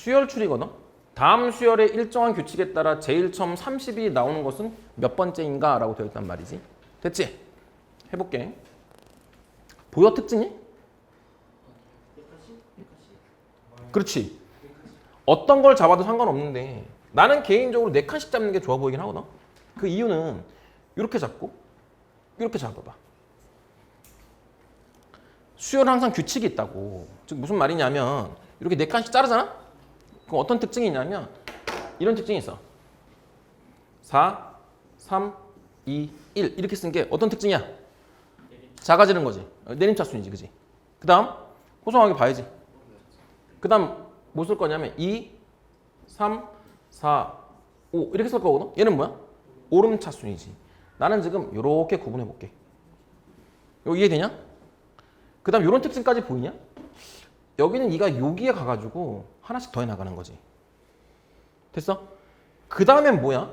수열출이거든. 다음 수열의 일정한 규칙에 따라 제1첨 30이 나오는 것은 몇 번째인가? 라고 되어 있단 말이지. 됐지? 해볼게. 보여 특징이? 그렇지. 어떤 걸 잡아도 상관없는데 나는 개인적으로 4칸씩 잡는 게 좋아 보이긴 하거든. 그 이유는 이렇게 잡고 이렇게 잡아봐. 수열은 항상 규칙이 있다고. 즉 무슨 말이냐면 이렇게 4칸씩 자르잖아? 그럼 어떤 특징이 있냐면 이런 특징이 있어. 4, 3, 2, 1 이렇게 쓴 게 어떤 특징이야? 작아지는 거지. 내림차순이지. 그지? 그 다음 호송하게 봐야지. 그 다음 뭐 쓸 거냐면 2, 3, 4, 5 이렇게 쓸 거거든. 얘는 뭐야? 오름차순이지. 나는 지금 이렇게 구분해 볼게. 이거 이해되냐? 그 다음 이런 특징까지 보이냐? 여기는 이가 여기에 가가지고 하나씩 더해 나가는 거지. 됐어? 그 다음엔 뭐야?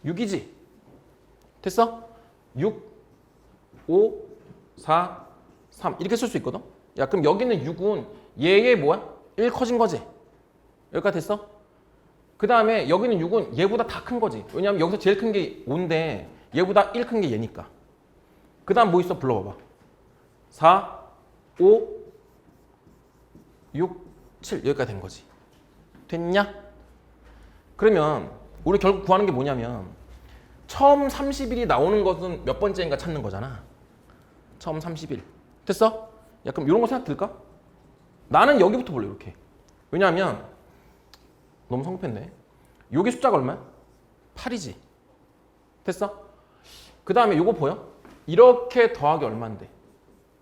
6이지. 됐어? 6, 5, 4, 3 이렇게 쓸 수 있거든? 야 그럼 여기는 6은 얘의 뭐야? 1 커진 거지. 여기까지 됐어? 그 다음에 여기는 6은 얘보다 다 큰 거지. 왜냐하면 여기서 제일 큰 게 5인데 얘보다 1 큰 게 얘니까. 그 다음 뭐 있어? 불러봐봐. 4, 5, 6, 7 여기까지 된 거지. 됐냐? 그러면 우리 결국 구하는 게 뭐냐면 처음 30일이 나오는 것은 몇 번째인가 찾는 거잖아. 처음 30일. 됐어? 야 그럼 이런 거 생각 들까? 나는 여기부터 볼래 이렇게. 왜냐하면 너무 성급했네. 여기 숫자가 얼마야? 8이지. 됐어? 그 다음에 요거 보여? 이렇게 더하기 얼마인데?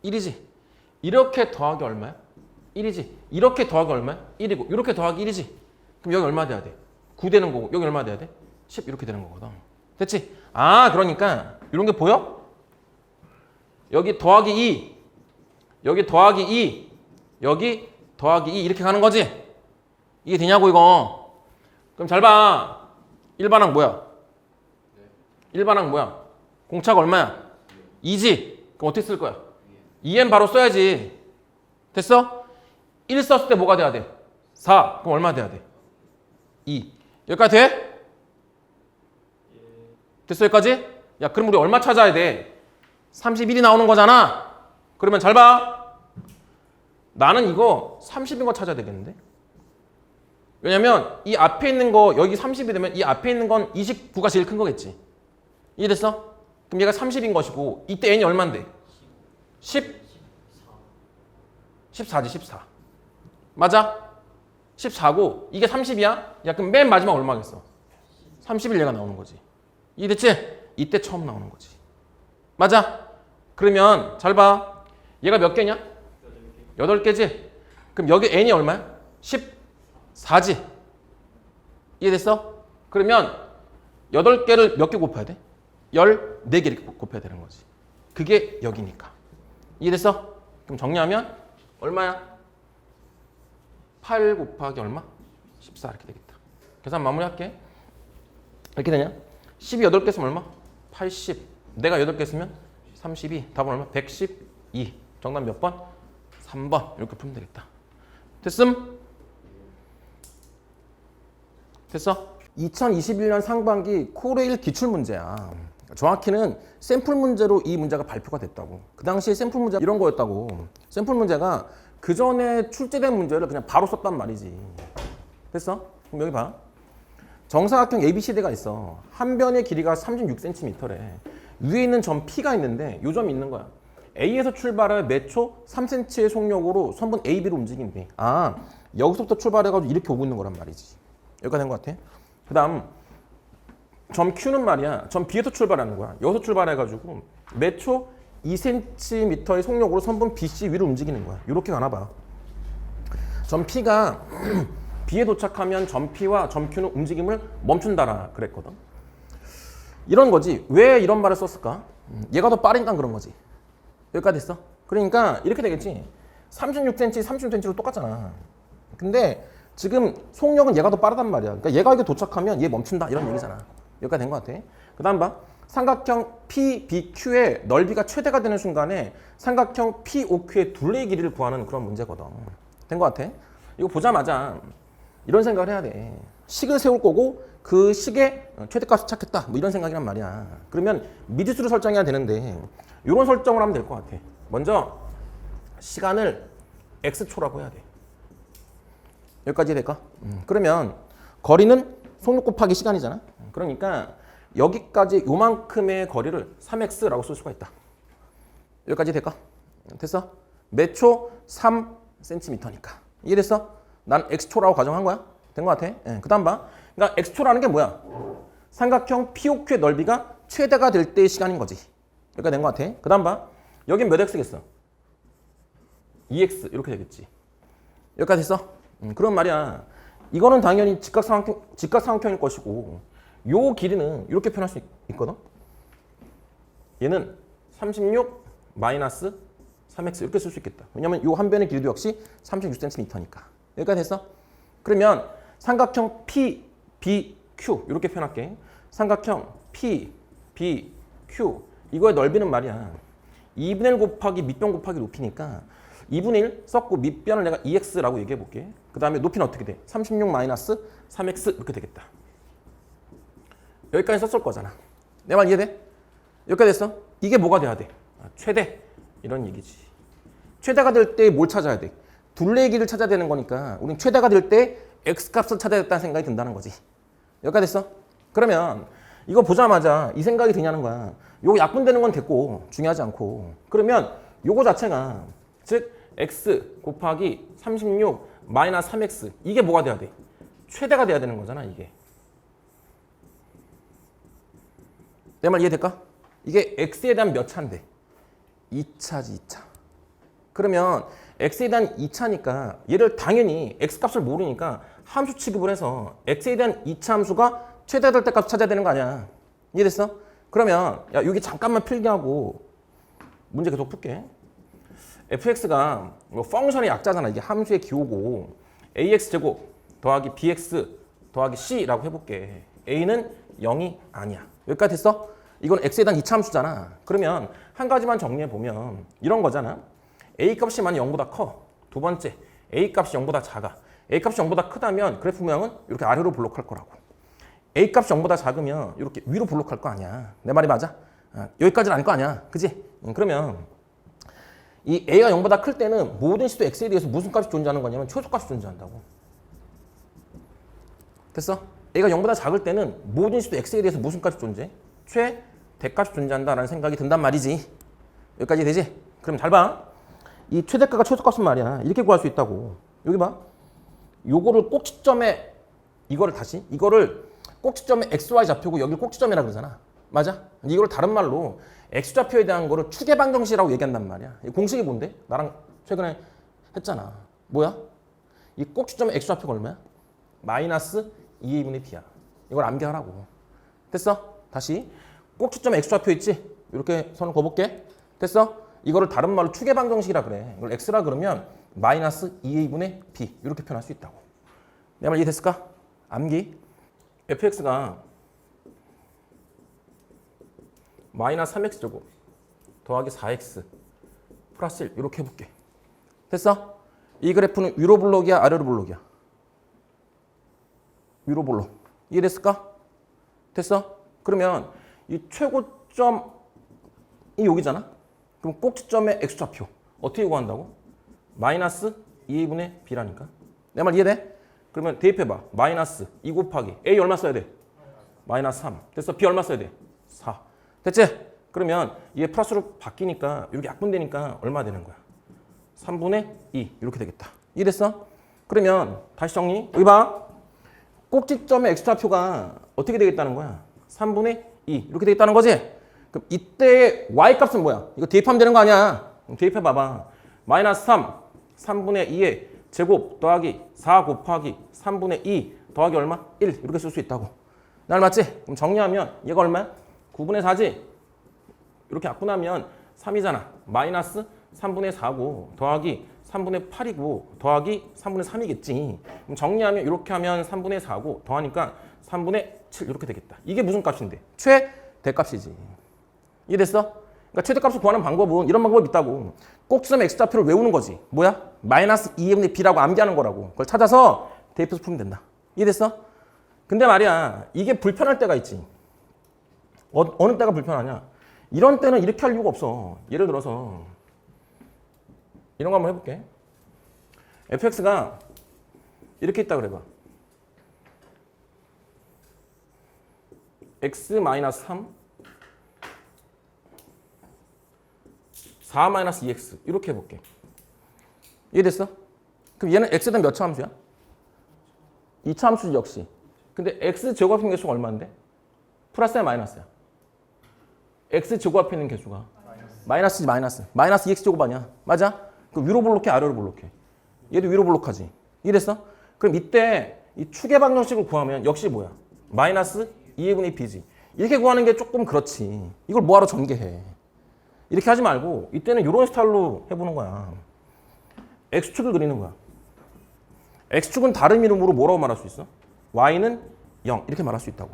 1이지. 이렇게 더하기 얼마야? 1이지. 이렇게 더하기 얼마야? 1이고 이렇게 더하기 1이지. 그럼 여기 얼마 돼야 돼? 9 되는 거고 여기 얼마 돼야 돼? 10 이렇게 되는 거거든. 됐지? 아 그러니까 이런 게 보여? 여기 더하기 2 여기 더하기 2 여기 더하기 2 이렇게 가는 거지? 이게 되냐고 이거. 그럼 잘 봐. 1반항 뭐야? 1반항 뭐야? 공차가 얼마야? 2지? 그럼 어떻게 쓸 거야? 2m 바로 써야지. 됐어? 1 썼을 때 뭐가 돼야 돼? 4. 그럼 얼마 돼야 돼? 2. 여기까지 돼? 됐어 여기까지? 야 그럼 우리 얼마 찾아야 돼? 31이 나오는 거잖아. 그러면 잘 봐. 나는 이거 30인 거 찾아야 되겠는데? 왜냐면 이 앞에 있는 거 여기 30이 되면 이 앞에 있는 건 29가 제일 큰 거겠지. 이해됐어? 그럼 얘가 30인 것이고 이때 n이 얼만데? 10? 14지 14. 맞아? 14고 이게 30이야? 야 그럼 맨 마지막 얼마겠어? 30일 얘가 나오는 거지. 이해됐지? 이때 처음 나오는 거지. 맞아? 그러면 잘 봐. 얘가 몇 개냐? 8개지? 그럼 여기 n이 얼마야? 14지? 이해됐어? 그러면 8개를 몇 개 곱해야 돼? 14개를 곱해야 되는 거지. 그게 여기니까. 이해됐어? 그럼 정리하면 얼마야? 8 곱하기 얼마? 14 이렇게 되겠다. 계산 마무리할게. 이렇게 되냐? 10이 8개 쓰면 얼마? 80. 내가 8개 쓰면 32. 답은 얼마? 112. 정답 몇 번? 3번. 이렇게 풀면 되겠다. 됐음? 됐어? 2021년 상반기 코레일 기출문제야. 정확히는 샘플 문제로 이 문제가 발표가 됐다고. 그 당시에 샘플 문제가 이런 거였다고. 샘플 문제가 그 전에 출제된 문제를 그냥 바로 썼단 말이지. 됐어? 그럼 여기 봐. 정사각형 ABCD가 있어. 한 변의 길이가 36cm래. 위에 있는 점 P가 있는데 이 점이 있는 거야. A에서 출발해 매초 3cm의 속력으로 선분 AB로 움직인대. 아, 여기서부터 출발해가지고 이렇게 오고 있는 거란 말이지. 여기까지 된 것 같아. 그 다음 점 Q는 말이야. 점 B에서 출발하는 거야. 여기서 출발해가지고 매초 2cm의 속력으로 선분 BC 위로 움직이는 거야. 이렇게 가나 봐. 점 P가 B에 도착하면 점 P와 점 Q는 움직임을 멈춘다라 그랬거든. 이런 거지. 왜 이런 말을 썼을까? 얘가 더 빠르니까 그런 거지. 여기까지 됐어. 그러니까 이렇게 되겠지. 36cm, 36cm로 똑같잖아. 근데 지금 속력은 얘가 더 빠르단 말이야. 그러니까 얘가 여기 도착하면 얘 멈춘다 이런 얘기잖아. 여기까지 된 것 같아. 그 다음 봐. 삼각형 PBQ의 넓이가 최대가 되는 순간에 삼각형 POQ의 둘레의 길이를 구하는 그런 문제거든. 된 것 같아. 이거 보자마자 이런 생각을 해야 돼. 식을 세울 거고 그 식의 최대값을 찾겠다. 뭐 이런 생각이란 말이야. 그러면 미지수를 설정해야 되는데 이런 설정을 하면 될 것 같아. 먼저 시간을 x초라고 해야 돼. 여기까지 될까? 그러면 거리는 속력 곱하기 시간이잖아. 그러니까 여기까지 요만큼의 거리를 3x라고 쓸 수가 있다. 여기까지 될까? 됐어? 몇 초? 3cm니까. 이해됐어? 난 x초라고 가정한 거야. 된 것 같아? 그 다음 봐. 그러니까 x초라는 게 뭐야? 삼각형 POQ의 넓이가 최대가 될 때의 시간인 거지. 여기까지 된 것 같아. 그 다음 봐. 여긴 몇 x겠어? 2x 이렇게 되겠지. 여기까지 됐어? 그런 말이야. 이거는 당연히 직각삼각형일 것이고 요 길이는 이렇게 표현할 수 있거든. 얘는 36 마이너스 3x 이렇게 쓸 수 있겠다. 왜냐면 요 한 변의 길이도 역시 36cm니까. 여기까지 됐어? 그러면 삼각형 P, B, Q 이렇게 표현할게. 삼각형 P, B, Q 이거의 넓이는 말이야. 2분의 1 곱하기 밑변 곱하기 높이니까 2분의 1 썼고 밑변을 내가 2x라고 얘기해 볼게. 그 다음에 높이는 어떻게 돼? 36 마이너스 3x 이렇게 되겠다. 여기까지 썼을 거잖아. 내 말 이해돼? 여기까지 됐어? 이게 뭐가 돼야 돼? 최대 이런 얘기지. 최대가 될 때 뭘 찾아야 돼? 둘레의 길을 찾아야 되는 거니까 우린 최대가 될 때 x값을 찾아야겠다는 생각이 든다는 거지. 여기까지 됐어? 그러면 이거 보자마자 이 생각이 드냐는 거야. 요거 약분되는 건 됐고 중요하지 않고 그러면 요거 자체가 즉 x 곱하기 36 마이너스 3x 이게 뭐가 돼야 돼? 최대가 돼야 되는 거잖아 이게. 내 말 이해될까? 이게 x에 대한 몇 차인데? 2차지 2차. 그러면 x에 대한 2차니까 얘를 당연히 x값을 모르니까 함수 취급을 해서 x에 대한 2차 함수가 최대될 때값 찾아야 되는 거 아니야. 이해됐어? 그러면 야 여기 잠깐만 필기하고 문제 계속 풀게. fx가 펑션의 약자잖아. 이게 함수의 기호고 ax제곱 더하기 bx 더하기 c라고 해볼게. a는 0이 아니야. 여기까지 됐어? 이건 x에 대한 2차 함수잖아. 그러면 한 가지만 정리해보면 이런 거잖아. a값이 만약 0보다 커. 두 번째, a값이 0보다 작아. a값이 0보다 크다면 그래프 모양은 이렇게 아래로 블록할 거라고. a값이 0보다 작으면 이렇게 위로 블록할 거 아니야. 내 말이 맞아? 여기까지는 아닐 거 아니야. 그지? 그러면 이 a가 0보다 클 때는 모든 시도 x에 대해서 무슨 값이 존재하는 거냐면 최소값이 존재한다고. 됐어? a가 0보다 작을 때는 모든 시도 x에 대해서 무슨 값이 존재? 최대값이 존재한다라는 생각이 든단 말이지. 여기까지 되지? 그럼 잘 봐. 이 최대값과 최소값은 말이야. 이렇게 구할 수 있다고. 여기 봐. 요거를 꼭지점에 이거를 꼭지점에 xy 좌표고 여기를 꼭지점이라 그러잖아. 맞아? 이걸 다른 말로 x좌표에 대한 거를 축의 방정식이라고 얘기한단 말이야. 이 공식이 뭔데? 나랑 최근에 했잖아. 뭐야? 이 꼭지점의 x좌표가 얼마야? 마이너스 2a분의 b야. 이걸 암기하라고. 됐어? 다시. 꼭지점에 x좌표 있지? 이렇게 선을 그어볼게. 됐어? 이거를 다른 말로 축의 방정식이라 그래. 이걸 x라 그러면 마이너스 2a분의 b 이렇게 표현할 수 있다고. 내 말 이해됐을까? 암기. fx가 마이너스 3x제곱 더하기 4x 플러스 1 이렇게 해볼게. 됐어? 이 그래프는 위로 블록이야 아래로 블록이야? 위로 블록. 이해됐을까? 됐어? 그러면 이 최고점이 여기잖아? 그럼 꼭지점의 x좌표 어떻게 구한다고? 마이너스 2a분의 b라니까. 내 말 이해돼? 그러면 대입해봐. 마이너스 2 곱하기 a 얼마 써야 돼? 마이너스 3. 됐어? b 얼마 써야 돼? 4. 됐지? 그러면 이게 플러스로 바뀌니까 이렇게 약분되니까 얼마 되는 거야? 3분의 2 이렇게 되겠다. 이해됐어? 그러면 다시 정리. 여기 봐. 꼭지점의 x좌표가 어떻게 되겠다는 거야? 3분의 2 이렇게 되겠다는 거지? 그럼 이때의 y값은 뭐야? 이거 대입하면 되는 거 아니야? 대입해봐봐. 마이너스 3분의 2의 제곱 더하기 4 곱하기 3분의 2 더하기 얼마? 1 이렇게 쓸 수 있다고. 날 맞지? 그럼 정리하면 얘가 얼마야? 9분의 4지? 이렇게 약분하면 3이잖아. 마이너스 3분의 4고 더하기 3분의 8이고 더하기 3분의 3이겠지. 그럼 정리하면 이렇게 하면 3분의 4고 더하니까 3분의 7 이렇게 되겠다. 이게 무슨 값인데? 최대값이지. 이해됐어? 그러니까 최대값을 구하는 방법은 이런 방법이 있다고. 꼭지점 x좌표를 외우는 거지. 뭐야? 마이너스 2분의 b라고 암기하는 거라고. 그걸 찾아서 대입해서 풀면 된다. 이해됐어? 근데 말이야, 이게 불편할 때가 있지. 어느 때가 불편하냐? 이런 때는 이렇게 할 이유가 없어. 예를 들어서 이런 거 한번 해볼게. fx가 이렇게 있다 그래봐. x-3 4-2x 이렇게 해볼게. 이해됐어? 그럼 얘는 x에 대한 몇 차 함수야? 2차 함수지 역시. 근데 x 제곱 앞에 있는 개수가 얼마인데? 플러스야 마이너스야? x 제곱 앞에 있는 개수가 마이너스지 마이너스. 마이너스 2x 제곱 아니야. 맞아? 그 위로 볼록해 아래로 볼록해? 얘도 위로 볼록하지. 이해됐어? 그럼 이때 이 축의 방정식을 구하면 역시 뭐야? 마이너스 2분의 b지. 이렇게 구하는 게 조금 그렇지. 이걸 뭐하러 전개해? 이렇게 하지 말고 이때는 이런 스타일로 해보는 거야. x축을 그리는 거야. x축은 다른 이름으로 뭐라고 말할 수 있어? y는 0 이렇게 말할 수 있다고.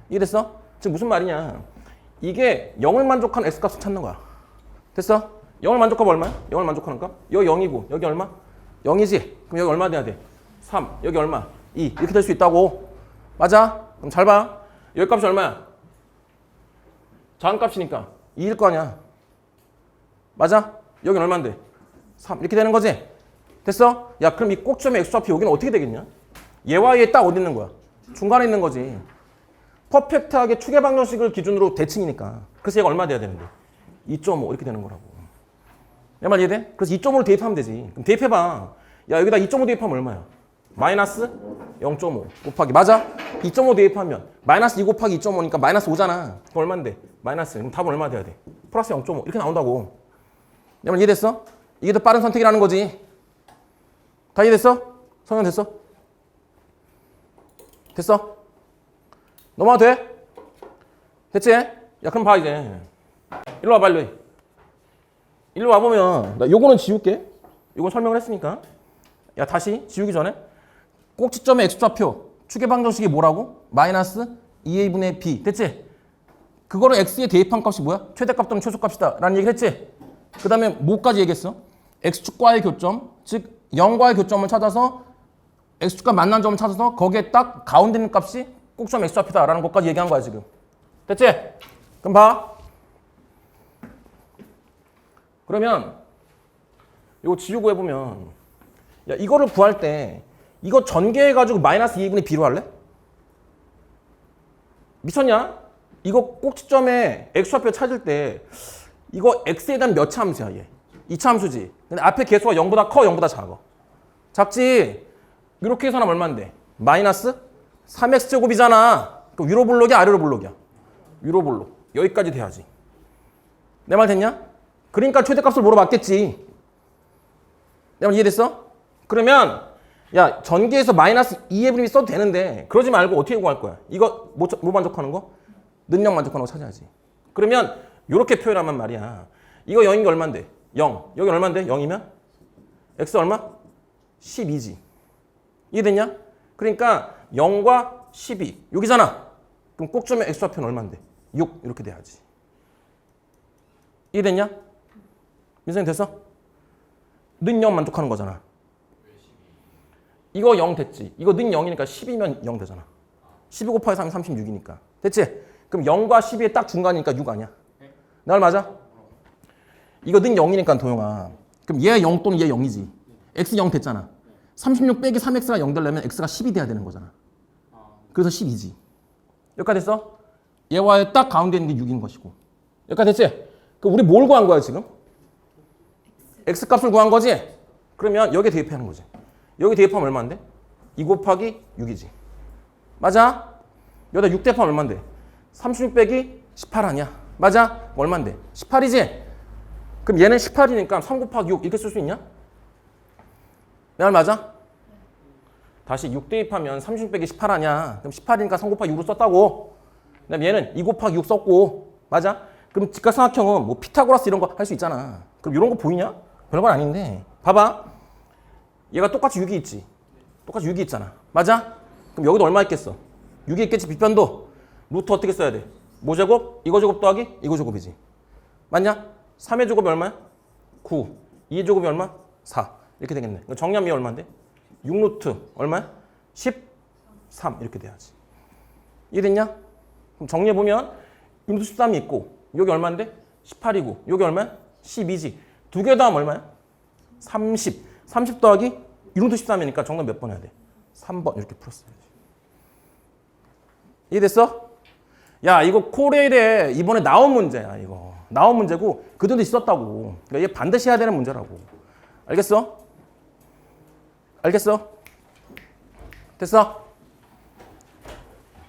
이해됐어? 즉 무슨 말이냐? 이게 0을 만족하는 x값을 찾는 거야. 됐어? 0을 만족하면 얼마야? 0을 만족하는 값? 여기 0이고 여기 얼마? 0이지? 그럼 여기 얼마 돼야 돼? 3 여기 얼마? 2 이렇게 될 수 있다고. 맞아? 그럼 잘 봐. 여기 값이 얼마야? 자한값이니까 2일 거 아니야. 맞아? 여긴 얼마인데? 3 이렇게 되는 거지? 됐어? 야 그럼 이 꼭점의 x좌표 여기는 어떻게 되겠냐? 얘와 얘 딱 어디 있는 거야? 중간에 있는 거지. 퍼펙트하게 축의 방정식을 기준으로 대칭이니까. 그래서 얘가 얼마 돼야 되는데? 2.5 이렇게 되는 거라고. 내 말 이해돼? 그래서 2.5를 대입하면 되지. 그럼 대입해봐. 야 여기다 2.5 대입하면 얼마야? 마이너스 0.5 곱하기 맞아? 2.5 대입하면 마이너스 2 곱하기 2.5니까 마이너스 5잖아. 그럼 얼마인데? 마이너스. 그럼 답은 얼마 돼야 돼? 플러스 0.5 이렇게 나온다고. 내 말 이해됐어? 이게 더 빠른 선택이라는 거지. 다 이해됐어? 성형됐어? 됐어? 넘어가도 돼? 됐지? 야 그럼 봐 이제. 일로 와봐 일로. 일로 와보면 나 요거는 지울게. 요건 설명을 했으니까. 야 다시 지우기 전에 꼭지점의 x좌표 축의 방정식이 뭐라고? 마이너스 2a분의 b 됐지? 그거를 x에 대입한 값이 뭐야? 최대값 또는 최소값이다 라는 얘기를 했지? 그 다음에 뭐까지 얘기했어? x축과의 교점 즉 0과의 교점을 찾아서 x축과 만난 점을 찾아서 거기에 딱 가운데 있는 값이 꼭지점 x좌표다 라는 것까지 얘기한 거야 지금. 됐지? 그럼 봐. 그러면 이거 지우고 해보면 야 이거를 구할 때 이거 전개해가지고 마이너스 2분의 b로 할래? 미쳤냐? 이거 꼭지점에 x좌표 찾을 때 이거 x에 대한 몇 차 함수야 얘? 2차 함수지. 근데 앞에 개수가 0보다 커 0보다 작아? 작지? 이렇게 해서 하면 얼마인데? 마이너스 3x제곱이잖아. 그럼 위로 볼록이야 아래로 볼록이야? 위로 볼록. 여기까지 돼야지. 내 말 됐냐? 그러니까 최대값을 물어봤겠지. 내 말 이해됐어? 그러면 야 전개해서 마이너스 2의 분임이 써도 되는데 그러지 말고 어떻게 구할 거야? 이거 뭐 만족하는 거? 능력 만족하는 거 찾아야지. 그러면 이렇게 표현하면 말이야. 이거 0인 게 얼만데? 0. 여기 얼만데? 0이면? x 얼마? 12지. 이해됐냐? 그러니까 0과 12. 여기잖아. 그럼 꼭점의 x좌표는 얼만데? 6. 이렇게 돼야지. 이해됐냐? 민성이 됐어? 는 0 만족하는 거잖아. 이거 0 됐지. 이거 는 0이니까 10이면 0 되잖아. 12 곱하기 3이 36이니까. 됐지? 그럼 0과 12의 딱 중간이니까 6 아니야? 나 말 맞아? 이거 는 0이니까 도영아. 그럼 얘 0 또는 얘 0이지. x 0 됐잖아. 36 빼기 3x가 0 되려면 x가 10이 돼야 되는 거잖아. 그래서 12지. 여기까지 됐어? 얘와의 딱 가운데 있는 게 6인 것이고. 여기까지 됐지? 그럼 우리 뭘 구한 거야 지금? x 값을 구한 거지? 그러면 여기에 대입하는 거지. 여기 대입하면 얼마인데? 2 곱하기 6이지. 맞아? 여기다 6 대입하면 얼마인데? 36 빼기 18 아니야? 맞아? 얼마인데? 18이지? 그럼 얘는 18이니까 3 곱하기 6 이렇게 쓸 수 있냐? 내 말 맞아? 다시 6 대입하면 36 빼기 18 아니야? 그럼 18이니까 3 곱하기 6으로 썼다고. 그다음 얘는 2 곱하기 6 썼고. 맞아? 그럼 직각삼각형은 뭐 피타고라스 이런 거 할 수 있잖아. 그럼 이런 거 보이냐? 별건 아닌데. 봐봐. 얘가 똑같이 6이 있지. 똑같이 6이 있잖아. 맞아? 그럼 여기도 얼마 있겠어? 6이 있겠지. 빗변도. 루트 어떻게 써야 돼? 뭐 제곱? 이거 제곱 더하기 이거 제곱이지. 맞냐? 3의 제곱이 얼마야? 9. 2제곱이 얼마? 4. 이렇게 되겠네. 정리하면 얼마인데? 6루트 얼마야? 13. 이렇게 돼야지. 이해됐냐? 그럼 정리해보면 6루트 13이 있고 여기 얼마인데? 18이고 여기 얼마야? 12지. 두 개 더하면 얼마야? 30. 30 더하기 6루트 13이니까 정답 몇 번 해야 돼? 3번 이렇게 풀었어야지. 이해됐어? 야 이거 코레일에 이번에 나온 문제야 이거. 나온 문제고 그들도 있었다고. 그러니까 얘 반드시 해야 되는 문제라고. 알겠어? 알겠어? 됐어?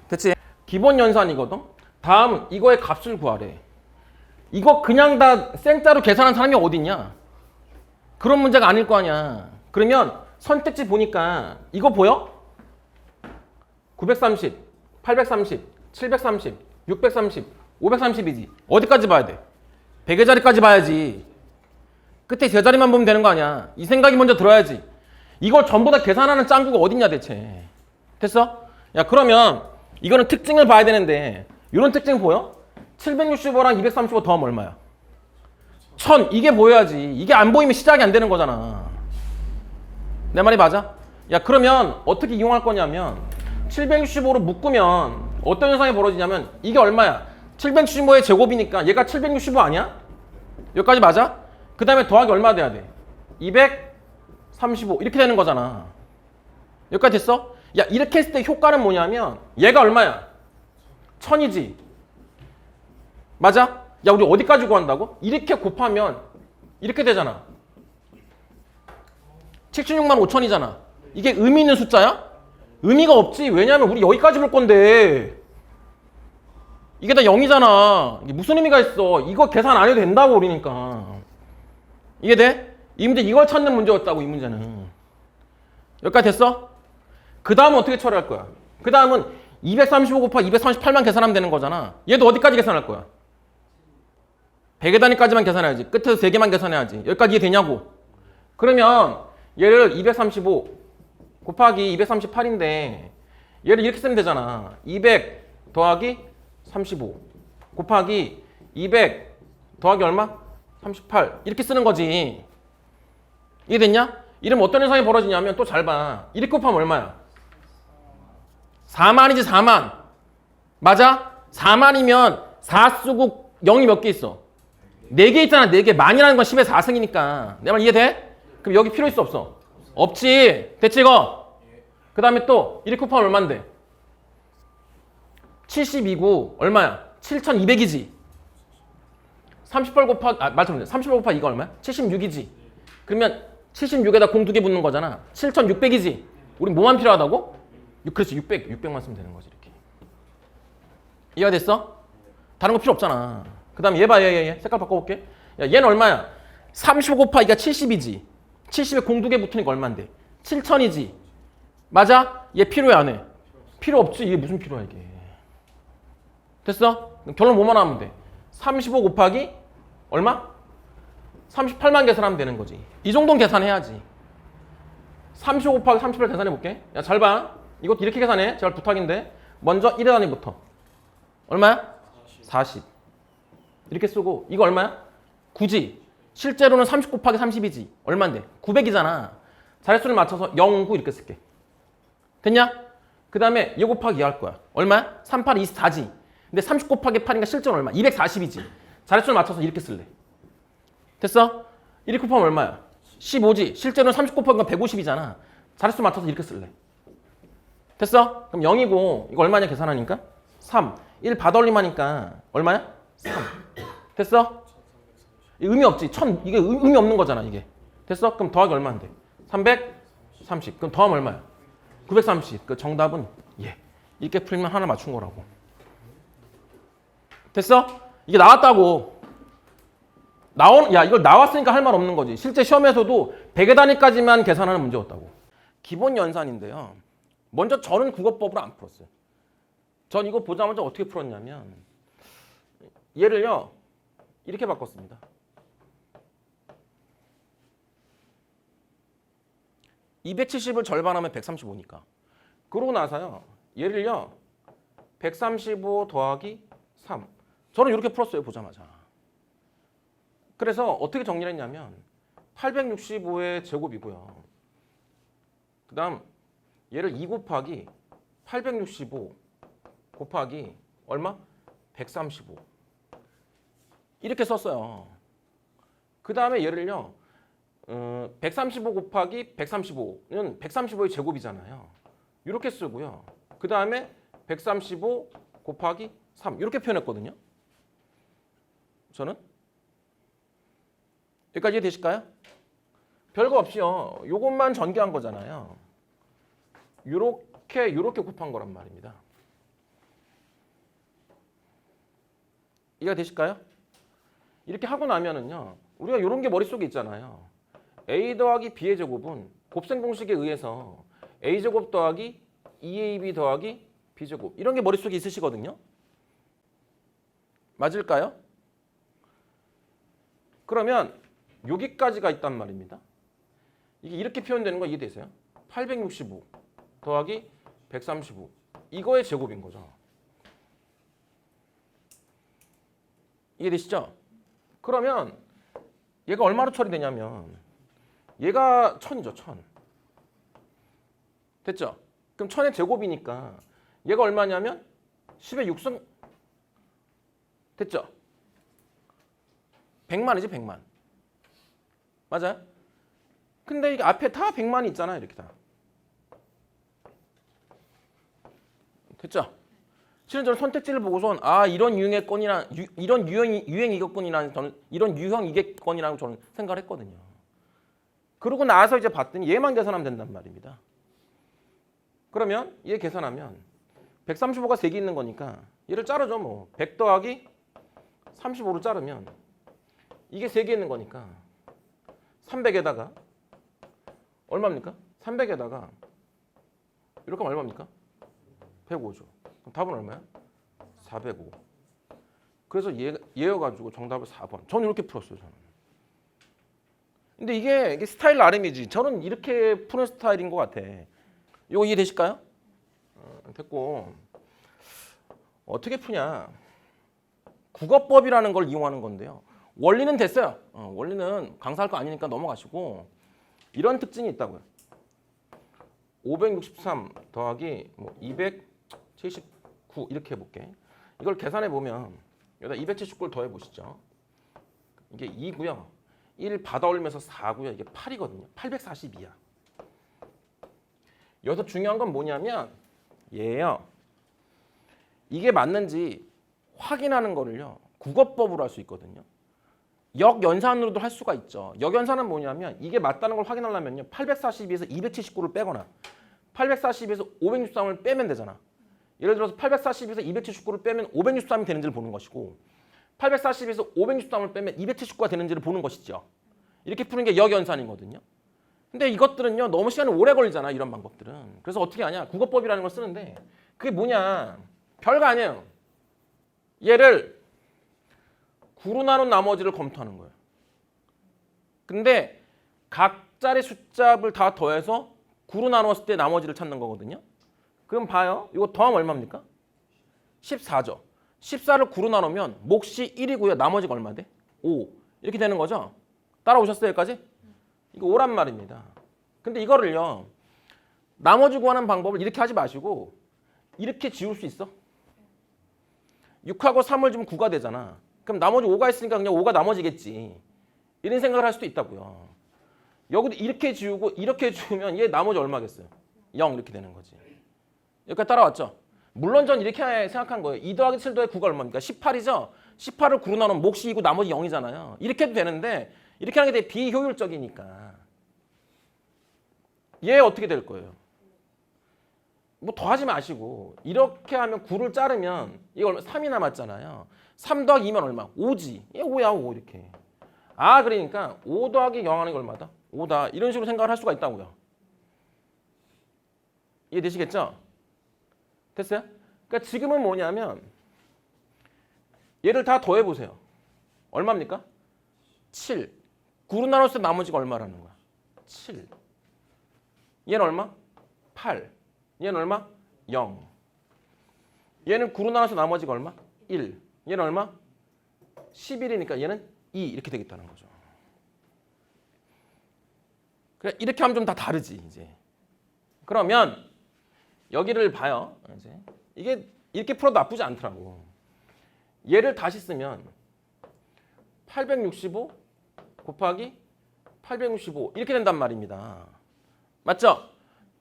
됐지? 기본 연산이거든? 다음 이거의 값을 구하래. 이거 그냥 다 생짜로 계산한 사람이 어딨냐? 그런 문제가 아닐 거 아니야. 그러면 선택지 보니까 이거 보여? 930, 830, 730, 630, 530이지. 어디까지 봐야 돼? 100의 자리까지 봐야지. 끝에 세 자리만 보면 되는 거 아니야. 이 생각이 먼저 들어야지. 이걸 전부 다 계산하는 짱구가 어딨냐 대체. 됐어? 야 그러면 이거는 특징을 봐야 되는데 이런 특징 보여? 765랑 235 더하면 얼마야? 1000. 이게 보여야지. 이게 안 보이면 시작이 안 되는 거잖아. 내 말이 맞아? 야 그러면 어떻게 이용할 거냐면 765로 묶으면 어떤 현상이 벌어지냐면 이게 얼마야? 765의 제곱이니까 얘가 765 아니야? 여기까지 맞아? 그 다음에 더하기 얼마 돼야 돼? 235 이렇게 되는 거잖아. 여기까지 됐어? 야 이렇게 했을 때 효과는 뭐냐면 얘가 얼마야? 1000이지. 맞아? 야 우리 어디까지 구한다고? 이렇게 곱하면 이렇게 되잖아. 76만 5천이잖아. 이게 의미 있는 숫자야? 의미가 없지. 왜냐하면 우리 여기까지 볼 건데 이게 다 0이잖아. 이게 무슨 의미가 있어. 이거 계산 안 해도 된다고 그러니까. 이해돼? 이 문제 이걸 찾는 문제였다고 이 문제는. 여기까지 됐어? 그 다음은 어떻게 처리할 거야? 그 다음은 235 곱하기 238만 계산하면 되는 거잖아. 얘도 어디까지 계산할 거야? 100의 단위까지만 계산해야지. 끝에서 3개만 계산해야지. 여기까지 이해되냐고. 그러면 얘를 235 곱하기 238인데 얘를 이렇게 쓰면 되잖아. 200 더하기 35 곱하기 200 더하기 얼마? 38 이렇게 쓰는 거지. 이해됐냐? 이러면 어떤 현상이 벌어지냐면 또 잘 봐. 이렇게 곱하면 얼마야? 4만이지 4만. 맞아? 4만이면 4 쓰고 0이 몇 개 있어? 4개 있잖아. 4개. 만이라는 건 10의 4승이니까. 내 말 이해돼? 그럼 여기 필요 있어 없어? 없지. 됐지 이거? 그 다음에 또 이렇게 곱하면 얼만데? 72고 얼마야? 7200이지. 38 곱하기 말처럼 38 곱하기 이거 얼마야? 76이지. 그러면 76에다 공 2개 붙는 거잖아. 7600이지. 우리 뭐만 필요하다고? 그렇지. 600만 쓰면 되는 거지 이렇게. 이해가 됐어? 다른 거 필요 없잖아. 그 다음에 얘 봐. 얘 색깔 바꿔볼게. 야 얘는 얼마야? 35 곱하기가 70이지. 70에 공 2개 붙으니까 얼만데? 7000이지. 맞아? 얘 필요해 안 해? 필요 없지. 이게 무슨 필요야 이게. 됐어? 결론 뭐만 하면 돼? 35 곱하기 얼마? 38만 계산하면 되는 거지. 이 정도는 계산해야지. 35 곱하기 38 계산해볼게. 야 잘 봐. 이것도 이렇게 계산해. 제발 부탁인데. 먼저 1의 단위부터. 얼마야? 40. 이렇게 쓰고 이거 얼마야? 9지. 실제로는 30 곱하기 30이지. 얼만데? 900이잖아. 자릿수를 맞춰서 0, 9 이렇게 쓸게. 됐냐? 그 다음에 2 곱하기 2 할 거야. 얼마야? 3, 8, 24지. 근데 30 곱하기 8이니까 실제는 얼마? 240이지. 자릿수를 맞춰서 이렇게 쓸래. 됐어? 1 곱하면 얼마야? 15지. 실제로는 30 곱하기가 150이잖아. 자릿수 맞춰서 이렇게 쓸래. 됐어? 그럼 0이고 이거 얼마냐 계산하니까? 3. 1 받아올림 하니까 얼마야? 3. 됐어? 의미 없지. 1000 이게 의미 없는 거잖아 이게. 됐어? 그럼 더하기 얼마인데? 330. 그럼 더하면 얼마야? 930. 그 정답은 예. 이렇게 풀면 하나 맞춘 거라고. 됐어? 이게 나왔다고. 야 이걸 나왔으니까 할 말 없는 거지. 실제 시험에서도 100의 단위까지만 계산하는 문제였다고. 기본 연산인데요. 먼저 저는 국어법으로 안 풀었어요. 전 이거 보자마자 어떻게 풀었냐면 얘를요 이렇게 바꿨습니다. (270을) 절반하면 135니까. 그러고 나서요 얘를요 135 더하기 3. 저는 이렇게 풀었어요 보자마자. 그래서 어떻게 정리를 했냐면 865의 제곱이고요. 그 다음 얘를 2 곱하기 865 곱하기 얼마? 135 이렇게 썼어요. 그 다음에 얘를요 135 곱하기 135는 135의 제곱이잖아요. 이렇게 쓰고요. 그 다음에 135 곱하기 3 이렇게 표현했거든요. 저는 여기까지 이해되실까요? 별거 없이요. 요것만 전개한 거잖아요. 요렇게 곱한 거란 말입니다. 이해가 되실까요? 이렇게 하고 나면은요. 우리가 이런 게 머릿속에 있잖아요. a 더하기 b의 제곱은 곱셈 공식에 의해서 a제곱 더하기 2ab 더하기 b제곱 이런 게 머릿속에 있으시거든요. 맞을까요? 그러면 여기까지가 있단 말입니다. 이게 이렇게 표현되는 거 이해되세요? 865 더하기 135 이거의 제곱인 거죠. 이해되시죠? 그러면 얘가 얼마로 처리되냐면 얘가 1000이죠. 1000. 됐죠? 그럼 1000의 제곱이니까 얘가 얼마냐면 10의 6승 됐죠? 100만이지 100만. 맞아요? 근데 이게 앞에 다 100만이 있잖아요. 이렇게 다. 됐죠? 실은 저는 선택지를 보고선 이런 유형의 건이나 이런 유형 이격권이라는 저는 이런 유형 이격권이라고 저는 생각을 했거든요. 그러고 나서 이제 봤더니 얘만 계산하면 된단 말입니다. 그러면 얘 계산하면 135가 3개 있는 거니까 얘를 자르죠. 뭐 100 더하기 35로 자르면 이게 3개 있는 거니까 300에다가 얼마입니까? 300에다가 이렇게 하면 얼마입니까? 105죠. 그럼 답은 얼마야? 405. 그래서 얘여가지고 정답을 4번. 저는 이렇게 풀었어요. 저는. 근데 이게 스타일 나름이지. 저는 이렇게 푸는 스타일인 것 같아. 이거 이해되실까요? 됐고 어떻게 푸냐? 국어법이라는 걸 이용하는 건데요. 원리는 됐어요. 원리는 강사할 거 아니니까 넘어가시고 이런 특징이 있다고요. 563 더하기 279 이렇게 해볼게. 이걸 계산해 보면 여기다 279를 더해 보시죠. 이게 2고요. 1 받아 올리면서 4고요. 이게 8이거든요. 842야. 여기서 중요한 건 뭐냐면 얘예요. 이게 맞는지 확인하는 거를요. 국어법으로 할 수 있거든요. 역연산으로도 할 수가 있죠. 역연산은 뭐냐면 이게 맞다는 걸 확인하려면요. 842에서 279를 빼거나 842에서 563을 빼면 되잖아. 예를 들어서 842에서 279를 빼면 563이 되는지를 보는 것이고 842에서 563을 빼면 279가 되는지를 보는 것이죠. 이렇게 푸는 게 역연산이거든요. 근데 이것들은요. 너무 시간이 오래 걸리잖아. 이런 방법들은. 그래서 어떻게 하냐. 국어법이라는 걸 쓰는데 그게 뭐냐. 별거 아니에요. 얘를 9로 나눈 나머지를 검토하는 거예요. 근데 각자의 숫자를 다 더해서 9로 나눴을 때 나머지를 찾는 거거든요. 그럼 봐요. 이거 더하면 얼마입니까? 14죠. 14를 9로 나누면 몫이 1이고요. 나머지가 얼마 돼? 5. 이렇게 되는 거죠. 따라오셨어요? 여기까지? 이거 5란 말입니다. 근데 이거를요. 나머지 구하는 방법을 이렇게 하지 마시고 이렇게 지울 수 있어? 6하고 3을 주면 9가 되잖아. 그럼 나머지 5가 있으니까 그냥 5가 나머지겠지. 이런 생각을 할 수도 있다고요. 여기도 이렇게 지우고 이렇게 지우면 얘 나머지 얼마겠어요? 0 이렇게 되는 거지. 여기까지 따라왔죠? 물론 전 이렇게 생각한 거예요. 2 더하기 7 더하기 9가 얼마입니까? 18이죠? 18을 9로 나누면 몫이 2고 나머지 0이잖아요. 이렇게 해도 되는데 이렇게 하는 게 되게 비효율적이니까. 얘 어떻게 될 거예요? 뭐 더하지 마시고 이렇게 하면 9를 자르면 이거 얼마? 3이 남았잖아요. 3 더하기 2면 얼마? 5지. 얘 5야 5 이렇게. 그러니까 5 더하기 0 하는 게 얼마다? 5다. 이런 식으로 생각을 할 수가 있다고요. 이해되시겠죠? 됐어요? 그러니까 지금은 뭐냐면 얘를 다 더해보세요. 얼마입니까? 7. 9로 나눴을 때 나머지가 얼마라는 거야? 7. 얘는 얼마? 8. 얘는 얼마? 0. 얘는 9로 나눠서 나머지가 얼마? 1. 얘는 얼마? 11이니까 얘는 2 이렇게 되겠다는 거죠. 그래 이렇게 하면 좀 다 다르지 이제. 그러면 여기를 봐요. 이제 이게 이렇게 풀어도 나쁘지 않더라고. 얘를 다시 쓰면 865 곱하기 865 이렇게 된단 말입니다. 맞죠?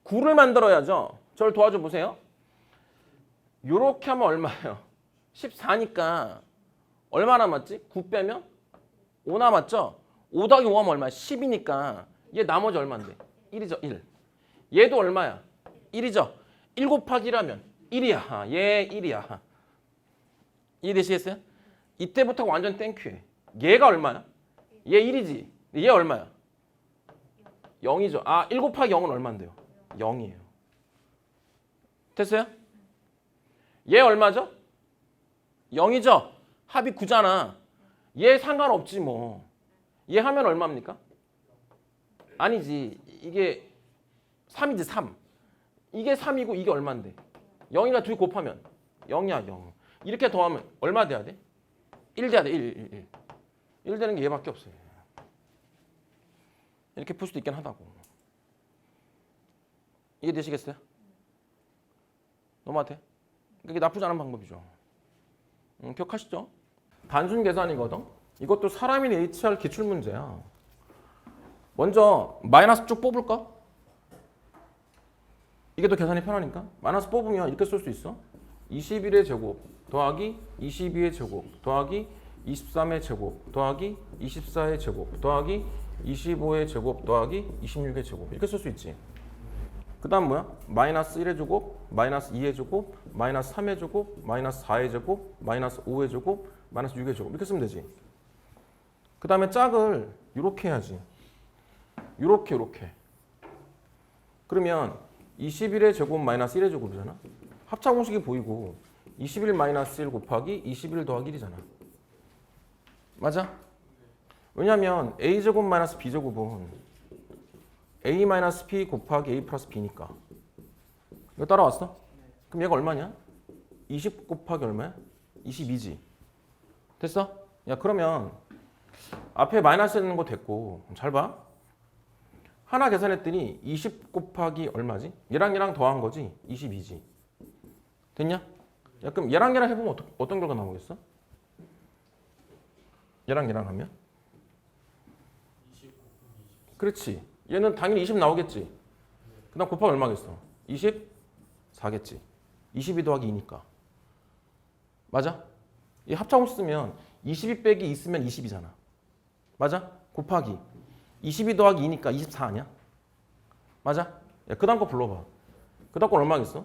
9를 만들어야죠. 저를 도와줘 보세요. 요렇게 하면 얼마예요? 14니까 얼마 남았지? 9 빼면 5 남았죠? 5 더하기 5 하면 얼마야? 10이니까 얘 나머지 얼마인데? 1이죠. 1. 얘도 얼마야? 1이죠. 1 곱하기 1하면 1이야. 얘 1이야. 이해되시겠어요? 이때부터 완전 땡큐해. 얘가 얼마야? 얘 1이지. 얘 얼마야? 0이죠. 아, 1 곱하기 0은 얼마인데요? 0이에요. 됐어요? 얘 얼마죠? 0이죠. 합이 9잖아. 얘 상관없지 뭐. 얘 하면 얼마입니까? 아니지. 이게 3이지 3. 이게 3이고 이게 얼마인데? 0이랑 2 곱하면 0이야 0. 이렇게 더하면 얼마 돼야 돼? 1 돼야 돼. 1. 1 되는 게 얘밖에 없어요. 이렇게 풀 수도 있긴 하다고. 이해되시겠어요? 넘어가도 돼? 그게 나쁘지 않은 방법이죠. 기억하시죠? 단순 계산이거든. 이것도 사람인 HR 기출문제야. 먼저 마이너스 쭉 뽑을까? 이게 더 계산이 편하니까. 마이너스 뽑으면 이렇게 쓸 수 있어. 21의 제곱 더하기 22의 제곱 더하기 23의 제곱 더하기 24의 제곱 더하기 25의 제곱 더하기 26의 제곱 이렇게 쓸 수 있지. 그 다음 뭐야? 마이너스 1의 제곱, 마이너스 2의 제곱, 마이너스 3의 제곱, 마이너스 4의 제곱, 마이너스 5의 제곱, 마이너스 6의 제곱 이렇게 쓰면 되지. 그 다음에 짝을 이렇게 해야지. 이렇게. 그러면 21의 제곱 마이너스 1의 제곱이잖아. 합차 공식이 보이고 21 마이너스 1 곱하기 21 더하기 1이잖아. 맞아? 왜냐면 a제곱 마이너스 b제곱은 a 마이너스 b 곱하기 a 플러스 b니까. 이거 따라왔어? 그럼 얘가 얼마냐? 20 곱하기 얼마야? 22지. 됐어? 야 그러면 앞에 마이너스 있는 거 됐고 잘 봐. 하나 계산했더니 20 곱하기 얼마지? 얘랑 더한 거지? 22지. 됐냐? 야 그럼 얘랑 해보면 어떤 결과 나오겠어? 얘랑 하면? 그렇지. 얘는 당연히 20 나오겠지. 그 다음 곱하기 얼마겠어? 24겠지. 22 더하기 2니까. 맞아? 이 합차공식 쓰면 22 빼기 2 쓰면 20이잖아. 맞아? 곱하기 22 더하기 2니까 24 아니야? 맞아? 야, 그 다음 거 불러봐. 그 다음 건 얼마겠어?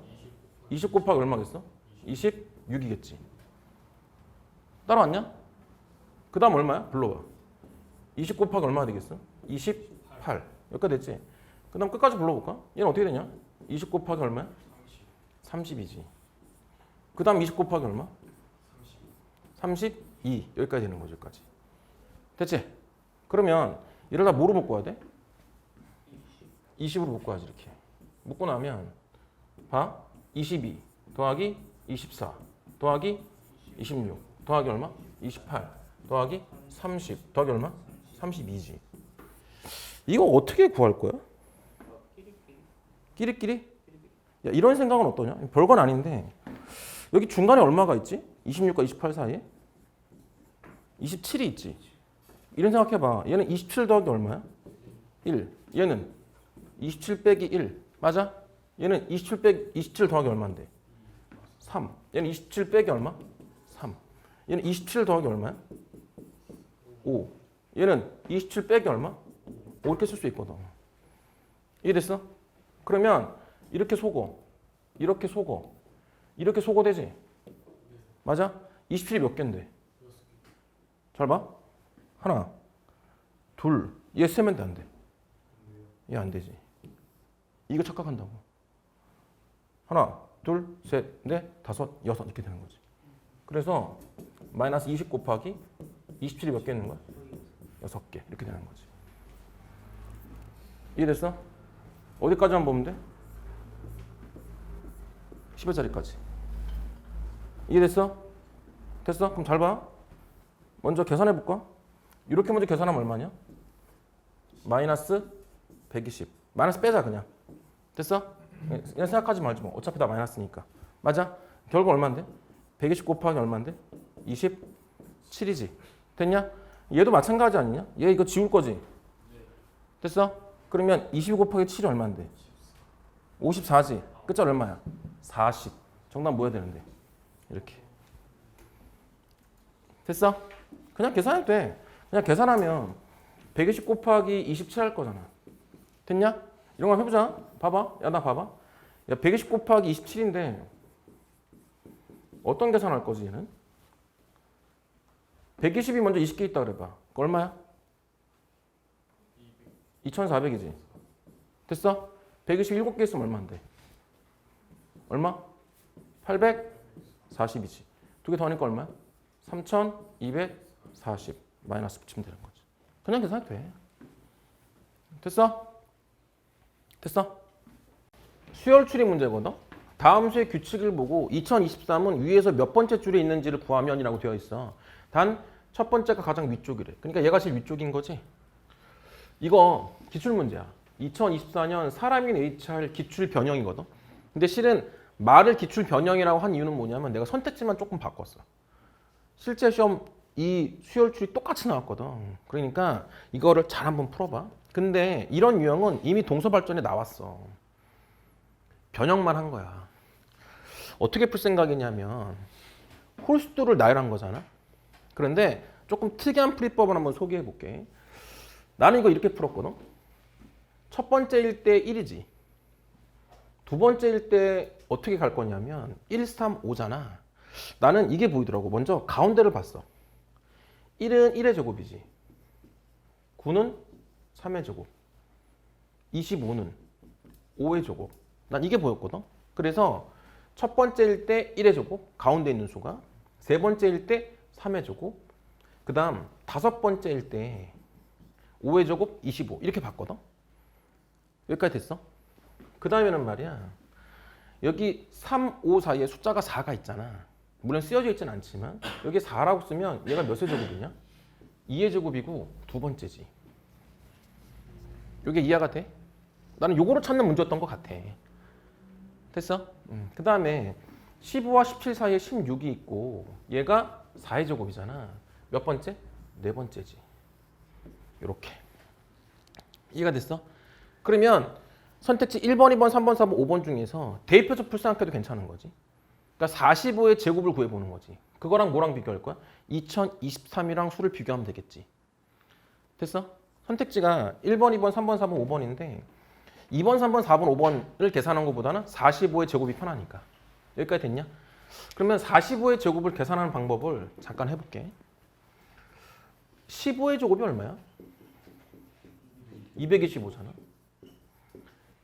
20 곱하기 얼마겠어? 26이겠지. 따라왔냐? 그 다음 얼마야? 불러봐. 20 곱하기 얼마 되겠어? 28. 여기까지 됐지? 그 다음 끝까지 불러볼까? 얘는 어떻게 되냐? 20 곱하기 얼마야? 30이지. 그 다음 20 곱하기 얼마? 32. 여기까지 되는 거죠. 여기까지. 됐지? 그러면 이를 다 뭐로 묶어야 돼? 20으로 묶어야지. 이렇게. 묶고 나면 봐. 22 더하기 24 더하기 26 더하기 얼마? 28 더하기 30 더하기 얼마? 32지. 이거 어떻게 구할 거야? 끼리끼리? 야, 이런 생각은 어떠냐? 별건 아닌데 여기 중간에 얼마가 있지? 26과 28 사이에? 27이 있지. 이런 생각해봐. 얘는 27 더하기 얼마야? 1. 얘는 27 빼기 1. 맞아? 얘는 27 더하기 얼마인데? 3. 얘는 27 빼기 얼마? 3. 얘는 27 더하기 얼마야? 5. 얘는 27 빼기 얼마? 5 이렇게 쓸 수 있거든. 이해됐어? 그러면 이렇게 속어. 이렇게 속어. 이렇게 속어 되지? 맞아? 27이 몇 개인데? 잘 봐. 하나, 둘. 얘 세면 안 돼. 얘 안 되지. 이거 착각한다고. 하나, 둘, 셋, 넷, 다섯, 여섯 이렇게 되는 거지. 그래서 마이너스 20 곱하기 27이 몇 개 있는 거야? 6개 이렇게 되는 거지. 이해됐어? 어디까지만 보면 돼? 10회짜리까지. 이해됐어? 됐어? 그럼 잘 봐. 먼저 계산해 볼까? 이렇게 먼저 계산하면 얼마냐? 마이너스 120. 마이너스 빼자 그냥. 됐어? 그냥 생각하지 말지 뭐. 어차피 다 마이너스니까. 맞아? 결국 얼마인데? 120 곱하기 얼마인데? 27이지. 됐냐? 얘도 마찬가지 아니냐? 얘 이거 지울 거지? 됐어? 그러면 22 곱하기 7이 얼마인데? 54지. 끝자리 얼마야? 40. 정답 뭐 해야 되는데? 이렇게. 됐어? 그냥 계산해도 돼. 그냥 계산하면 120 곱하기 27 할 거잖아. 됐냐? 이런 거 해보자. 봐봐. 야, 나 봐봐. 야, 120 곱하기 27인데 어떤 계산할 거지 얘는? 120이 먼저 20개 있다 그래봐. 그거 얼마야? 2400이지. 됐어? 127개 있으면 얼마인데? 얼마? 840이지. 두 개 더 하니까 얼마야? 3240 마이너스 붙이면 되는 거지. 그냥 계산해도 돼. 됐어? 됐어? 수열 추리 문제거든? 다음 수의 규칙을 보고 2023은 위에서 몇 번째 줄에 있는지를 구하면이라고 되어 있어. 단 첫 번째가 가장 위쪽이래. 그러니까 얘가 제일 위쪽인 거지. 이거 기출문제야. 2024년 사람인 HR 기출 변형이거든. 근데 실은 말을 기출 변형이라고 한 이유는 뭐냐면 내가 선택지만 조금 바꿨어. 실제 시험 이 수열출이 똑같이 나왔거든. 그러니까 이거를 잘 한번 풀어봐. 근데 이런 유형은 이미 동서발전에 나왔어. 변형만 한 거야. 어떻게 풀 생각이냐면 홀수도를 나열한 거잖아. 그런데 조금 특이한 풀이법을 한번 소개해 볼게. 나는 이거 이렇게 풀었거든. 첫 번째일 때 1이지. 두 번째일 때 어떻게 갈 거냐면 1, 3, 5잖아. 나는 이게 보이더라고. 먼저 가운데를 봤어. 1은 1의 제곱이지. 9는 3의 제곱. 25는 5의 제곱. 난 이게 보였거든. 그래서 첫 번째일 때 1의 제곱, 가운데 있는 수가. 세 번째일 때 3의 제곱. 그 다음 다섯 번째일 때 5의 제곱, 25. 이렇게 봤거든. 여기까지 됐어? 그 다음에는 말이야. 여기 3, 5 사이에 숫자가 4가 있잖아. 물론 쓰여져 있진 않지만 여기 4라고 쓰면 얘가 몇의 제곱이냐? 2의 제곱이고 두 번째지. 이게 이해가 돼? 나는 요거로 찾는 문제였던 것 같아. 됐어? 그 다음에 15와 17 사이에 16이 있고 얘가 4의 제곱이잖아. 몇 번째? 네 번째지. 요렇게. 이해가 됐어? 그러면 선택지 1번, 2번, 3번, 4번, 5번 중에서 대입해서 풀생각해도 괜찮은 거지. 그러니까 45의 제곱을 구해보는 거지. 그거랑 뭐랑 비교할 거야? 2023이랑 수를 비교하면 되겠지. 됐어? 선택지가 1번, 2번, 3번, 4번, 5번인데 2번, 3번, 4번, 5번을 계산한 것보다는 45의 제곱이 편하니까. 여기까지 됐냐? 그러면 45의 제곱을 계산하는 방법을 잠깐 해볼게. 15의 제곱이 얼마야? 225잖아.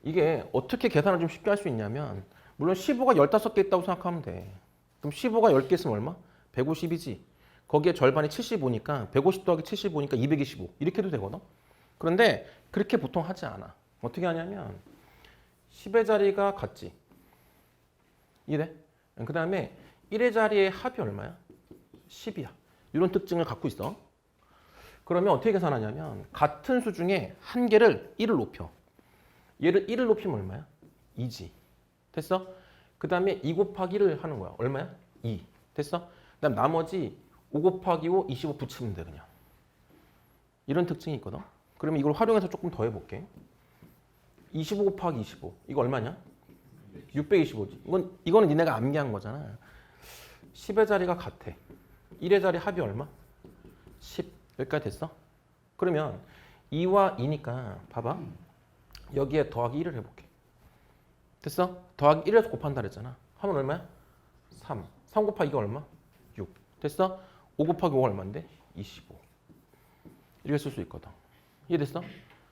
이게 어떻게 계산을 좀 쉽게 할 수 있냐면 물론 15가 15개 있다고 생각하면 돼. 그럼 15가 10개 있으면 얼마? 150이지. 거기에 절반이 75니까 150 더하기 75니까 225 이렇게 해도 되거든. 그런데 그렇게 보통 하지 않아. 어떻게 하냐면 10의 자리가 같지. 이래? 그 다음에 1의 자리의 합이 얼마야? 10이야. 이런 특징을 갖고 있어. 그러면 어떻게 계산하냐면 같은 수 중에 한 개를 1을 높여. 얘를 1을 높이면 얼마야? 2지. 됐어? 그 다음에 2 곱하기 1을 하는 거야. 얼마야? 2. 됐어? 그 다음 나머지 5 곱하기 5, 25 붙이면 돼 그냥. 이런 특징이 있거든. 그러면 이걸 활용해서 조금 더 해볼게. 25 곱하기 25. 이거 얼마냐? 625지. 이거는 니네가 암기한 거잖아. 10의 자리가 같아. 1의 자리 합이 얼마? 10. 여기까지 됐어? 그러면 2와 2니까 봐봐. 여기에 더하기 1을 해볼게. 됐어? 더하기 1에서 곱한다 그랬잖아. 하면 얼마야? 3. 3 곱하기 2가 얼마? 6. 됐어? 5 곱하기 5가 얼마인데? 25. 이렇게 쓸 수 있거든. 이해됐어?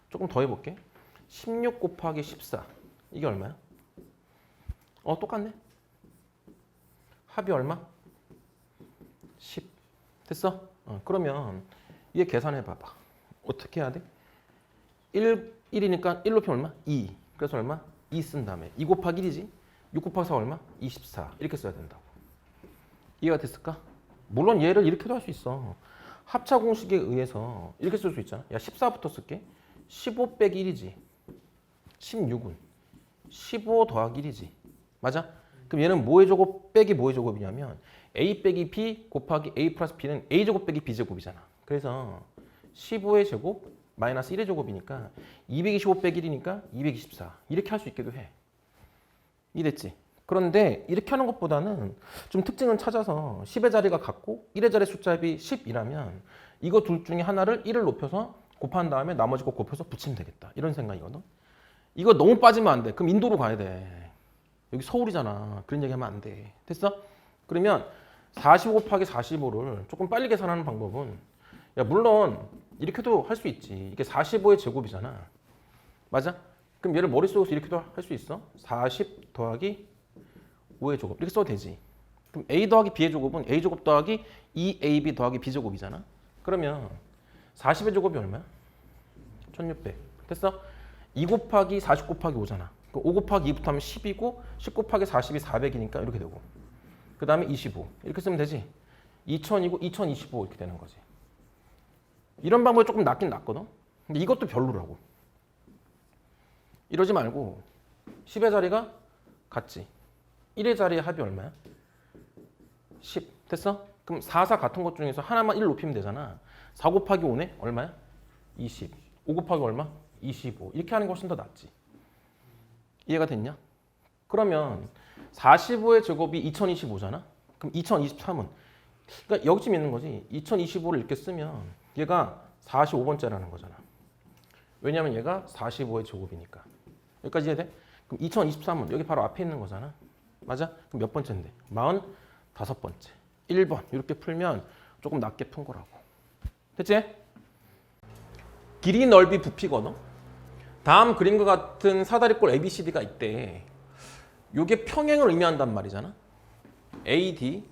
조금 더 해볼게. 16 곱하기 14. 이게 얼마야? 똑같네. 합이 얼마? 10. 됐어? 그러면 얘 계산해 봐봐. 어떻게 해야 돼? 1이니까 1 높이면 얼마? 2. 그래서 얼마? 2 쓴 다음에 2 곱하기 1이지? 6 곱하기 4 얼마? 24. 이렇게 써야 된다고. 이해가 됐을까? 물론 얘를 이렇게도 할 수 있어. 합차 공식에 의해서 이렇게 쓸 수 있잖아. 야 14부터 쓸게. 15 빼기 1이지. 16은 15 더하기 1이지. 맞아? 그럼 얘는 뭐의 제곱 빼기 뭐의 제곱이냐면 a 빼기 b 곱하기 a 플러스 b는 a 제곱 빼기 b 제곱이잖아. 그래서 15의 제곱 마이너스 1의 제곱이니까 225 빼기 1이니까 224. 이렇게 할 수 있기도 해. 이랬지? 그런데 이렇게 하는 것보다는 좀 특징을 찾아서 10의 자리가 같고 1의 자리 숫자합이 10이라면 이거 둘 중에 하나를 1을 높여서 곱한 다음에 나머지 거 곱해서 붙이면 되겠다. 이런 생각이거든. 이거 너무 빠지면 안 돼. 그럼 인도로 가야 돼. 여기 서울이잖아. 그런 얘기하면 안 돼. 됐어? 그러면 45 곱하기 45를 조금 빨리 계산하는 방법은 야 물론 이렇게도 할 수 있지. 이게 45의 제곱이잖아. 맞아? 그럼 얘를 머릿속에서 이렇게도 할 수 있어. 40 더하기 5의 제곱. 이렇게 써도 되지. 그럼 a 더하기 b의 제곱은 a 제곱 더하기 2ab 더하기 b 제곱이잖아. 그러면 40의 제곱이 얼마야? 1600. 됐어? 2 곱하기 40 곱하기 5잖아. 5 곱하기 2부터 하면 10이고 10 곱하기 40이 400이니까 이렇게 되고 그 다음에 25 이렇게 쓰면 되지. 2000이고 2025 이렇게 되는 거지. 이런 방법이 조금 낫긴 낫거든. 근데 이것도 별로라고. 이러지 말고 10의 자리가 같지. 1의 자리의 합이 얼마야? 10 됐어? 그럼 4, 4 같은 것 중에서 하나만 1 높이면 되잖아. 4 곱하기 5네? 얼마야? 20 5 곱하기 얼마? 25 이렇게 하는 게 훨씬 더 낫지. 이해가 됐냐? 그러면 45의 제곱이 2025잖아? 그럼 2023은 그러니까 여기쯤 있는 거지. 2025를 이렇게 쓰면 얘가 45번째라는 거잖아. 왜냐면 얘가 45의 제곱이니까. 여기까지 이해돼? 그럼 2023은 여기 바로 앞에 있는 거잖아. 맞아? 그럼 몇 번째인데? 45번째. 1번 이렇게 풀면 조금 낮게 푼 거라고. 됐지? 길이 넓이 부피거든. 다음 그림과 같은 사다리꼴 ABCD가 있대. 이게 평행을 의미한단 말이잖아. AD,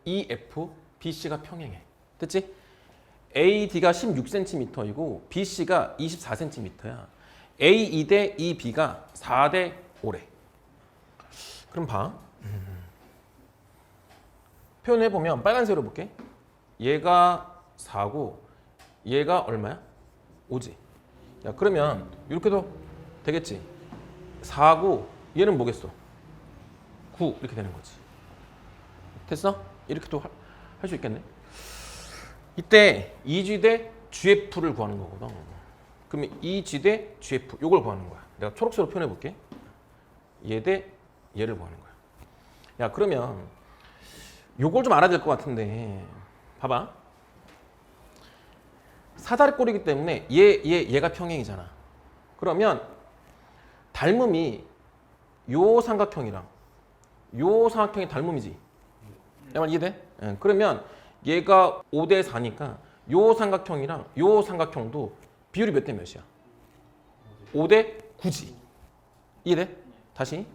EF, BC가 평행해. 됐지? AD가 16cm이고 BC가 24cm야. A2 대 EB가 4 대 5래. 그럼 봐. 표현해보면 빨간색으로 볼게. 얘가 4고 얘가 얼마야? 5지. 야 그러면 이렇게도 되겠지. 4고 얘는 뭐겠어? 9 이렇게 되는 거지. 됐어? 이렇게도 할 수 있겠네. 이때 EG 대 GF를 구하는 거거든. 그러면 EG 대 GF 이걸 구하는 거야. 내가 초록색으로 표현해 볼게. 얘 대 얘를 구하는 거야. 야 그러면 요걸 좀 알아야 될 것 같은데 봐봐. 사다리꼴이기 때문에 얘가 평행이잖아. 그러면 닮음이 요 삼각형이랑 요 삼각형이 닮음이지. 내 말 이해돼? 예, 그러면 얘가 5대 4니까 요 삼각형이랑 요 삼각형도 비율이 몇 대 몇이야? 5대 9지. 이해돼? 다시.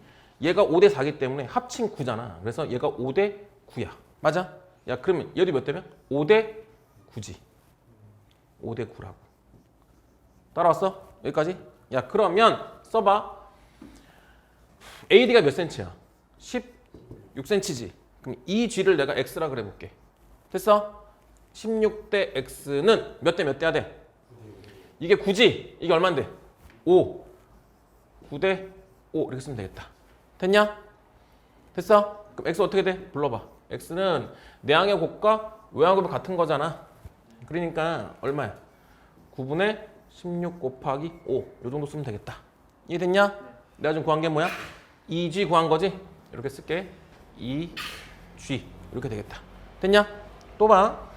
얘가 5대 4이기 때문에 합친 9잖아. 그래서 얘가 5대 9야. 맞아? 야 그러면 얘도 몇 대면? 5대 9지. 5대 9라고. 따라왔어? 여기까지? 야 그러면 써봐. AD가 몇 cm야? 16cm지. 그럼 이 G를 내가 X라 그래 볼게. 됐어? 16대 X는 몇 대 몇 대야 돼? 이게 9지? 이게 얼만데? 5. 9대 5 이렇게 쓰면 되겠다. 됐냐? 됐어? 그럼 X 어떻게 돼? 불러봐. X는 내항의 곱과 외항의 곱이 같은 거잖아. 그러니까 얼마야? 9분의 16 곱하기 5. 요 정도 쓰면 되겠다. 이해됐냐? 내가 지금 구한 게 뭐야? 2G 구한 거지? 이렇게 쓸게. 2G. 이렇게 되겠다. 됐냐? 또 봐.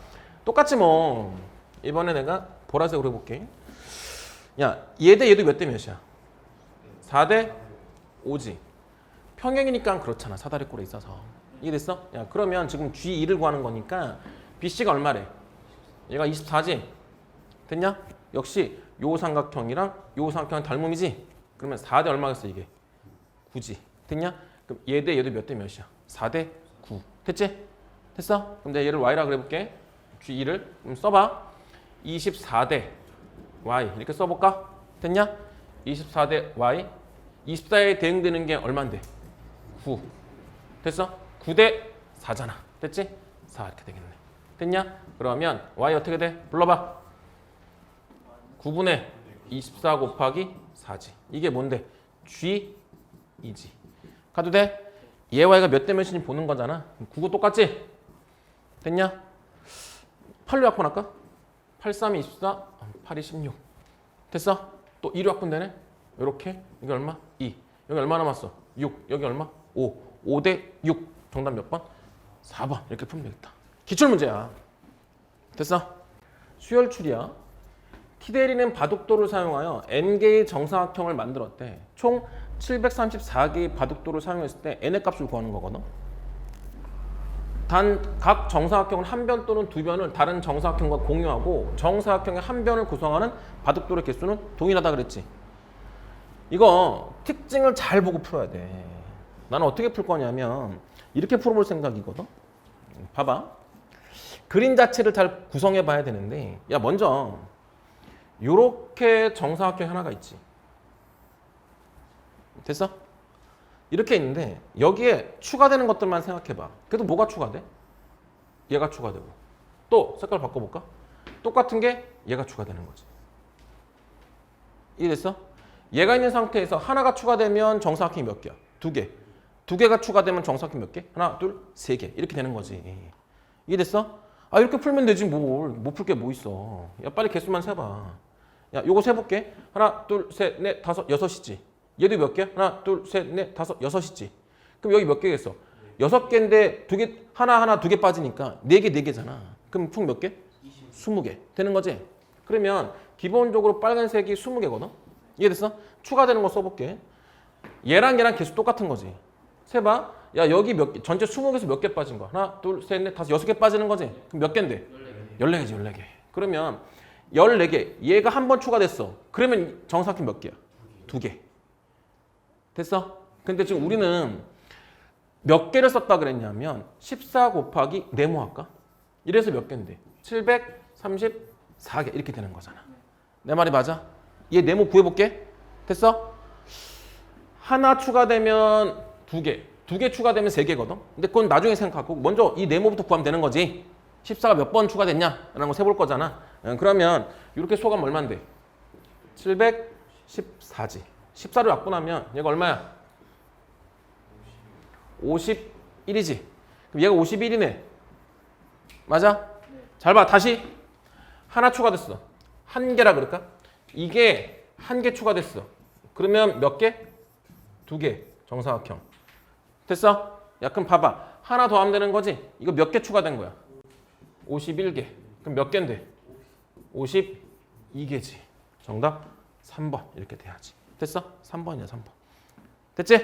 똑같지 뭐. 이번에 내가 보라색으로 해볼게. 야, 얘 대 얘도 몇 대 몇이야? 4대 5지. 평행이니까 그렇잖아. 사다리꼴에 있어서. 이해됐어? 야, 그러면 지금 G2를 구하는 거니까 BC가 얼마래? 얘가 24지? 됐냐? 역시 요 삼각형이랑 요 삼각형은 닮음이지? 그러면 4대 얼마겠어 이게? 9지. 됐냐? 그럼 얘 대 얘도 몇 대 몇이야? 4대 9. 됐지? 됐어? 그럼 내가 얘를 y라 그래볼게. G2를 그럼 써봐. 24대 y 이렇게 써볼까? 됐냐? 24대 y 24에 대응되는 게 얼만데? 9. 됐어? 9대 4잖아. 됐지? 4 이렇게 되겠네. 됐냐? 그러면 y 어떻게 돼? 불러봐. 9분의 24 곱하기 4지. 이게 뭔데? G이지. 가도 돼? 얘와 얘가 몇 대 몇인지 보는 거잖아. 국어 똑같지? 됐냐? 8로 약분할까? 8, 3, 24, 8, 2, 16. 됐어? 또 2로 약분되네? 요렇게. 여기 얼마? 2. 여기 얼마 남았어? 6. 여기 얼마? 5. 5대 6. 정답 몇 번? 4번. 이렇게 풀면 되겠다. 기출문제야. 됐어? 수열출이야. 티데리는 바둑돌을 사용하여 n개의 정사각형을 만들었대. 총 734개의 바둑돌을 사용했을 때 n의 값을 구하는 거거든. 단 각 정사각형은 한 변 또는 두 변을 다른 정사각형과 공유하고 정사각형의 한 변을 구성하는 바둑돌의 개수는 동일하다 그랬지. 이거 특징을 잘 보고 풀어야 돼. 나는 어떻게 풀 거냐면 이렇게 풀어볼 생각이거든. 봐봐. 그림 자체를 잘 구성해 봐야 되는데, 야 먼저 요렇게 정사각형 하나가 있지. 됐어? 이렇게 있는데 여기에 추가되는 것들만 생각해 봐. 그래도 뭐가 추가돼? 얘가 추가되고. 또 색깔 바꿔볼까? 똑같은 게 얘가 추가되는 거지. 이해됐어? 얘가 있는 상태에서 하나가 추가되면 정사각형이 몇 개야? 2개. 2개가 추가되면 정사각형이 몇 개? 하나, 둘, 3개. 이렇게 되는 거지. 이해됐어? 아 이렇게 풀면 되지 뭘. 못 풀 게 뭐 있어. 야 빨리 개수만 세봐. 야 요거 세볼게. 하나, 둘, 셋, 넷, 다섯, 여섯이지. 얘도 몇 개? 하나, 둘, 셋, 넷, 다섯, 여섯이지. 그럼 여기 몇 개겠어? 6개인데 2개, 하나, 2개 빠지니까 4개, 4개잖아. 그럼 총 몇 개? 20개. 되는 거지? 그러면 기본적으로 빨간색이 20개거든? 이해됐어? 추가되는 거 써볼게. 얘랑 개수 똑같은 거지. 세봐. 야 여기 몇 개, 전체 20개에서 몇 개 빠진 거야? 하나, 둘, 셋, 넷, 다섯, 6개 빠지는 거지? 그럼 몇 개인데? 14개지, 14개. 그러면 14개. 얘가 한 번 추가됐어. 그러면 정사각형 몇 개야? 2개. 됐어? 근데 지금 우리는 몇 개를 썼다 그랬냐면 14 곱하기 네모할까? 이래서 몇 개인데? 734개 이렇게 되는 거잖아. 내 말이 맞아? 얘 네모 구해볼게. 됐어? 하나 추가되면 2개. 2개 추가되면 3개거든? 근데 그건 나중에 생각하고 먼저 이 네모부터 구하면 되는 거지. 14가 몇 번 추가됐냐? 라는 거 세볼 거잖아. 그러면 이렇게 소감 얼만데? 714지. 14로 약분하면 얘가 얼마야? 51이지. 그럼 얘가 51이네. 맞아? 잘 봐. 다시. 하나 추가됐어. 한 개라 그럴까? 이게 한 개 추가됐어. 그러면 몇 개? 2개. 정사각형. 됐어? 야 그럼 봐봐. 하나 더 하면 되는 거지? 이거 몇 개 추가된 거야? 51개. 그럼 몇 개인데? 52개지. 정답 3번. 이렇게 돼야지. 됐어? 3번이야 3번. 됐지?